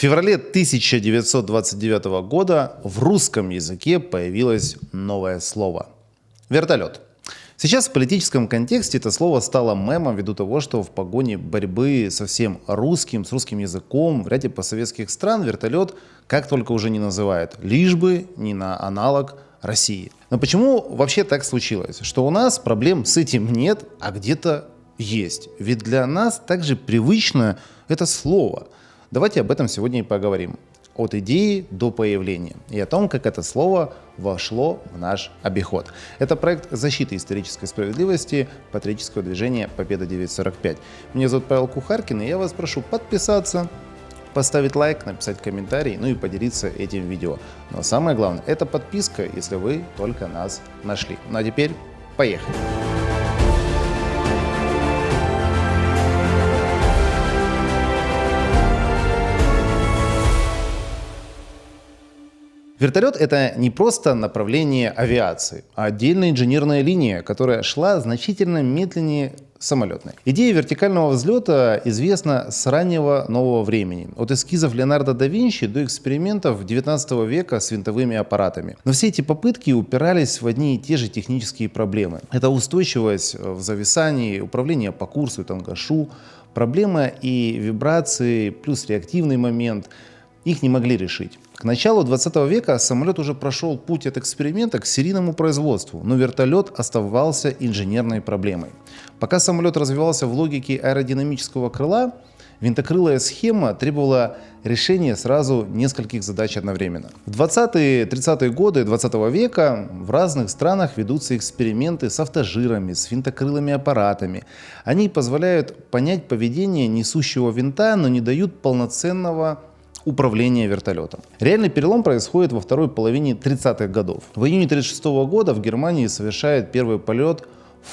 феврале 1929 года в русском языке появилось новое слово – вертолет. Сейчас в политическом контексте это слово стало мемом ввиду того, что в погоне борьбы со всем русским, с русским языком в ряде постсоветских стран вертолет как только уже не называют, лишь бы не на аналог России. Но почему вообще так случилось, что у нас проблем с этим нет, а где-то есть? Ведь для нас также привычно это слово. Давайте об этом сегодня и поговорим. От идеи до появления и о том, как это слово вошло в наш обиход. Это проект защиты исторической справедливости патриотического движения «Победа 945». Меня зовут Павел Кухаркин, и я вас прошу подписаться, поставить лайк, написать комментарий, ну и поделиться этим видео. Но самое главное – это подписка, если вы только нас нашли. Ну а теперь поехали! Вертолет – это не просто направление авиации, а отдельная инженерная линия, которая шла значительно медленнее самолетной. Идея вертикального взлета известна с раннего нового времени, от эскизов Леонардо да Винчи до экспериментов 19 века с винтовыми аппаратами. Но все эти попытки упирались в одни и те же технические проблемы. Это устойчивость в зависании, управление по курсу и тангажу, проблемы и вибрации, плюс реактивный момент. Их не могли решить. К началу 20 века самолет уже прошел путь от эксперимента к серийному производству, но вертолет оставался инженерной проблемой. Пока самолет развивался в логике аэродинамического крыла, винтокрылая схема требовала решения сразу нескольких задач одновременно. В 20-30-е годы 20 века в разных странах ведутся эксперименты с автожирами, с винтокрылыми аппаратами. Они позволяют понять поведение несущего винта, но не дают полноценного управления вертолетом. Реальный перелом происходит во второй половине 30-х годов. В июне 1936 года в Германии совершает первый полет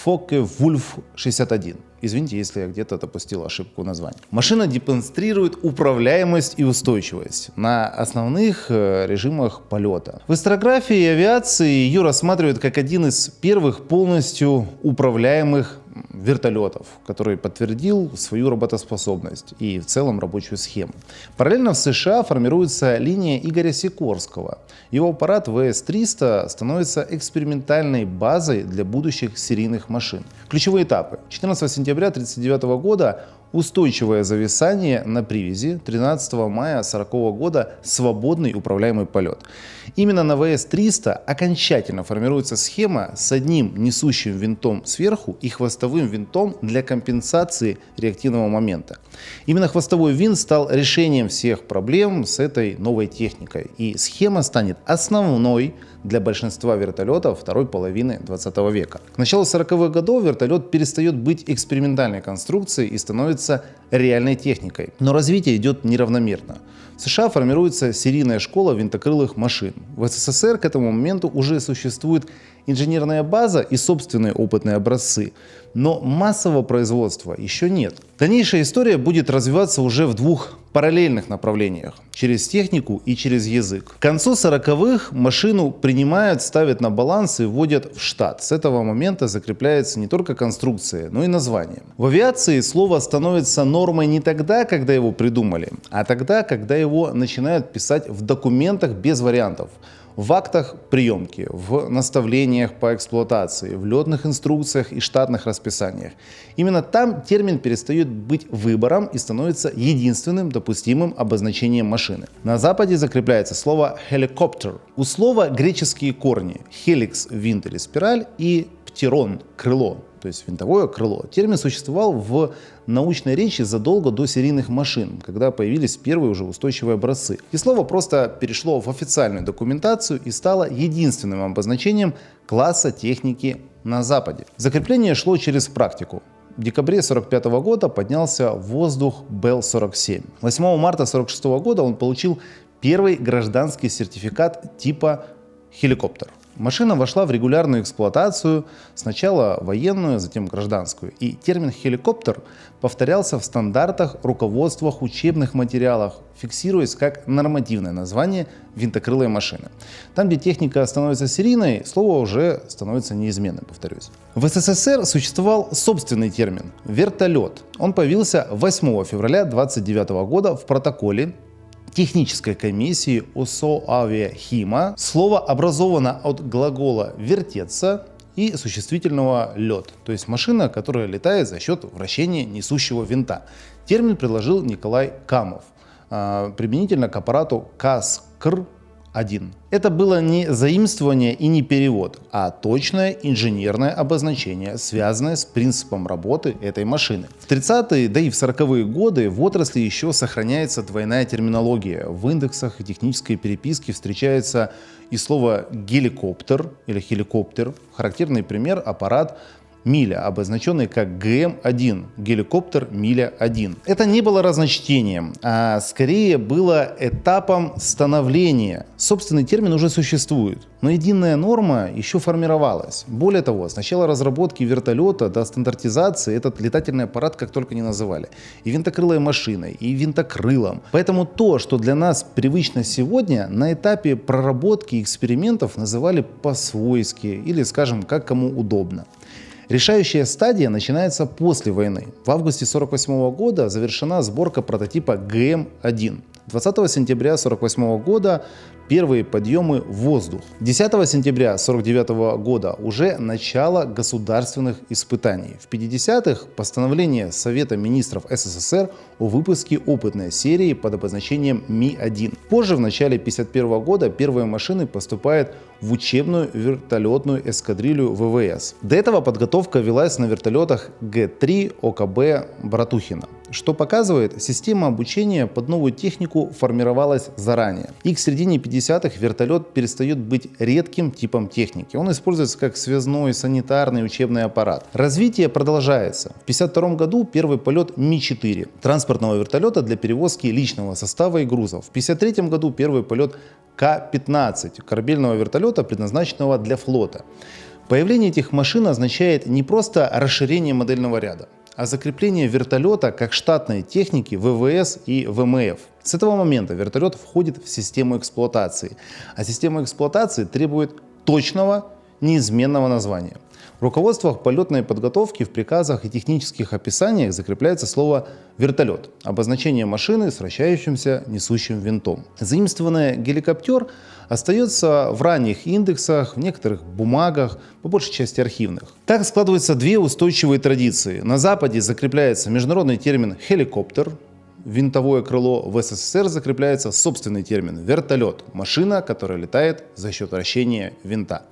Фокке-Вульф-61. Извините, если я где-то допустил ошибку названия. Машина демонстрирует управляемость и устойчивость на основных режимах полета. В историографии авиации ее рассматривают как один из первых полностью управляемых вертолетов, который подтвердил свою работоспособность и в целом рабочую схему. Параллельно в США формируется линия Игоря Сикорского. Его аппарат ВС-300 становится экспериментальной базой для будущих серийных машин. Ключевые этапы. 14 сентября 1939 года устойчивое зависание на привязи, 13 мая 1940 года свободный управляемый полет. Именно на ВС-300 окончательно формируется схема с одним несущим винтом сверху и хвостовым винтом для компенсации реактивного момента. Именно хвостовой винт стал решением всех проблем с этой новой техникой, и схема станет основной для большинства вертолетов второй половины 20 века. К началу 40-х годов вертолет перестает быть экспериментальной конструкцией и становится реальной техникой. Но развитие идет неравномерно. В США формируется серийная школа винтокрылых машин. В СССР к этому моменту уже существует инженерная база и собственные опытные образцы, но массового производства еще нет. Дальнейшая история будет развиваться уже в двух параллельных направлениях – через технику и через язык. К концу 40-х машину принимают, ставят на баланс и вводят в штат. С этого момента закрепляется не только конструкция, но и название. В авиации слово становится нормой не тогда, когда его придумали, а тогда, когда его начинают писать в документах без вариантов. В актах приемки, в наставлениях по эксплуатации, в летных инструкциях и штатных расписаниях. Именно там термин перестает быть выбором и становится единственным допустимым обозначением машины. На Западе закрепляется слово «helicopter». У слова греческие корни – «helix» – винт или спираль и «птерон» – крыло. То есть винтовое крыло. Термин существовал в научной речи задолго до серийных машин, когда появились первые уже устойчивые образцы. И слово просто перешло в официальную документацию и стало единственным обозначением класса техники на Западе. Закрепление шло через практику. В декабре 1945 года поднялся в воздух Бел-47. 8 марта 1946 года он получил первый гражданский сертификат типа «хеликоптер». Машина вошла в регулярную эксплуатацию, сначала военную, затем гражданскую. И термин «хеликоптер» повторялся в стандартах, руководствах, учебных материалах, фиксируясь как нормативное название винтокрылой машины. Там, где техника становится серийной, слово уже становится неизменным, повторюсь. В СССР существовал собственный термин – «вертолет». Он появился 8 февраля 1929 года в протоколе технической комиссии ОСО «Авиахима». Слово образовано от глагола «вертеться» и существительного «лет», то есть машина, которая летает за счет вращения несущего винта. Термин предложил Николай Камов применительно к аппарату КАСКР-1. Это было не заимствование и не перевод, а точное инженерное обозначение, связанное с принципом работы этой машины. В 30-е, да и в 40-е годы в отрасли еще сохраняется двойная терминология. В индексах и технической переписке встречается и слово «геликоптер» или «хеликоптер». Характерный пример — аппарат Миля, обозначенный как ГМ-1, геликоптер Миля-1. Это не было разночтением, а скорее было этапом становления. Собственный термин уже существует, но единая норма еще формировалась. Более того, с начала разработки вертолета до стандартизации этот летательный аппарат как только не называли. И винтокрылой машиной, и винтокрылом. Поэтому то, что для нас привычно сегодня, на этапе проработки экспериментов называли по-свойски или, скажем, как кому удобно. Решающая стадия начинается после войны. В августе 1948 года завершена сборка прототипа ГМ-1. 20 сентября 1948 года первые подъемы в воздух. 10 сентября 1949 года уже начало государственных испытаний. В 50-х постановление Совета министров СССР о выпуске опытной серии под обозначением Ми-1. Позже, в начале 1951 года, первые машины поступают в учебную вертолетную эскадрилью ВВС. До этого подготовка велась на вертолетах Г-3 ОКБ Братухина, что показывает, система обучения под новую технику формировалась заранее. И к середине 50-х вертолет перестает быть редким типом техники. Он используется как связной, санитарный учебный аппарат. Развитие продолжается. В 1952 году первый полет Ми-4, транспортного вертолета для перевозки личного состава и грузов. В 1953 году первый полет К-15, корабельного вертолета, предназначенного для флота. Появление этих машин означает не просто расширение модельного ряда, а закрепление вертолета как штатной техники ВВС и ВМФ. С этого момента вертолет входит в систему эксплуатации, а система эксплуатации требует точного, неизменного названия. В руководствах полетной подготовки, в приказах и технических описаниях закрепляется слово «вертолет» — обозначение машины с вращающимся несущим винтом. Заимствованное «геликоптер» остается в ранних индексах, в некоторых бумагах, по большей части архивных. Так складываются две устойчивые традиции. На Западе закрепляется международный термин «хеликоптер», винтовое крыло. В СССР закрепляется собственный термин «вертолет» — машина, которая летает за счет вращения винта.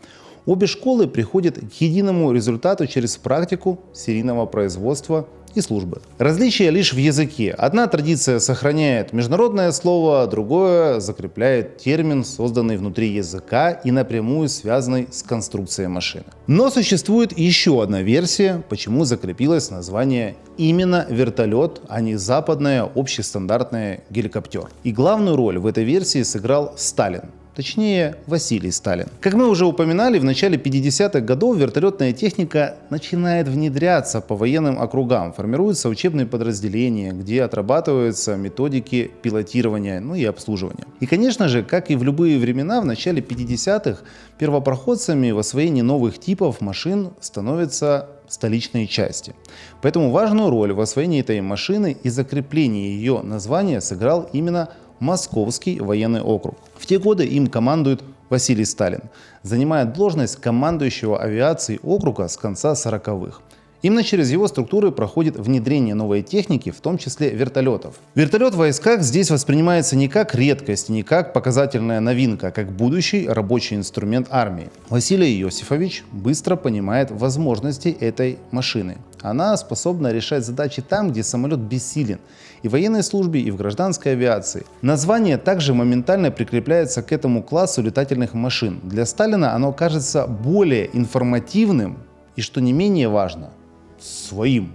Обе школы приходят к единому результату через практику серийного производства и службы. Различие лишь в языке. Одна традиция сохраняет международное слово, другое закрепляет термин, созданный внутри языка и напрямую связанный с конструкцией машины. Но существует еще одна версия, почему закрепилось название именно вертолет, а не западное общестандартное геликоптер. И главную роль в этой версии сыграл Сталин. Точнее, Василий Сталин. Как мы уже упоминали, в начале 50-х годов вертолетная техника начинает внедряться по военным округам. Формируются учебные подразделения, где отрабатываются методики пилотирования, и обслуживания. И, конечно же, как и в любые времена, в начале 50-х первопроходцами в освоении новых типов машин становятся столичные части. Поэтому важную роль в освоении этой машины и закреплении ее названия сыграл именно Московский военный округ. В те годы им командует Василий Сталин, занимая должность командующего авиацией округа с конца 40-х. Именно через его структуры проходит внедрение новой техники, в том числе вертолетов. Вертолет в войсках здесь воспринимается не как редкость, не как показательная новинка, а как будущий рабочий инструмент армии. Василий Иосифович быстро понимает возможности этой машины. Она способна решать задачи там, где самолет бессилен, и в военной службе, и в гражданской авиации. Название также моментально прикрепляется к этому классу летательных машин. Для Сталина оно кажется более информативным и, что не менее важно, своим.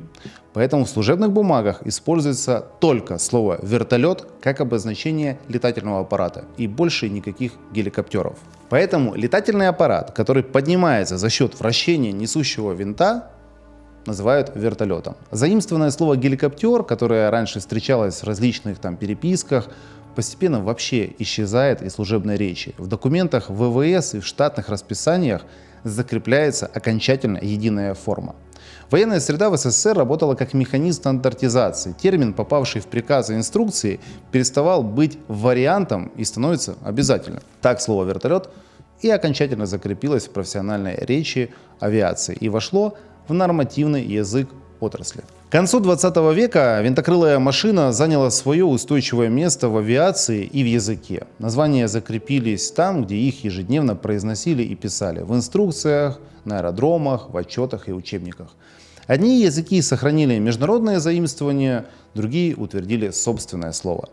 Поэтому в служебных бумагах используется только слово «вертолет» как обозначение летательного аппарата и больше никаких геликоптеров. Поэтому летательный аппарат, который поднимается за счет вращения несущего винта, называют вертолетом. Заимствованное слово геликоптер, которое раньше встречалось в различных переписках, постепенно вообще исчезает из служебной речи. В документах ВВС и в штатных расписаниях закрепляется окончательно единая форма. Военная среда в СССР работала как механизм стандартизации. Термин, попавший в приказы и инструкции, переставал быть вариантом и становится обязательным. Так слово «вертолет» и окончательно закрепилось в профессиональной речи авиации и вошло в нормативный язык отрасли. К концу 20 века винтокрылая машина заняла свое устойчивое место в авиации и в языке. Названия закрепились там, где их ежедневно произносили и писали: в инструкциях, на аэродромах, в отчетах и учебниках. Одни языки сохранили международное заимствование, другие утвердили собственное слово.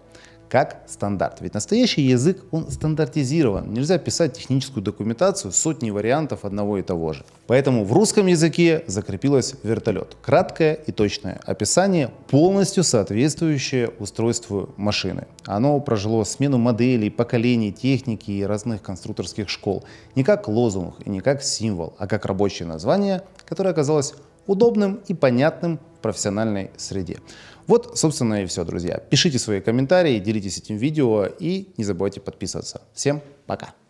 Как стандарт. Ведь настоящий язык, он стандартизирован. Нельзя писать техническую документацию сотни вариантов одного и того же. Поэтому в русском языке закрепилось вертолет. Краткое и точное описание, полностью соответствующее устройству машины. Оно прожило смену моделей, поколений, техники и разных конструкторских школ. Не как лозунг и не как символ, а как рабочее название, которое оказалось удобным и понятным в профессиональной среде. Вот, собственно, и все, друзья. Пишите свои комментарии, делитесь этим видео и не забывайте подписываться. Всем пока!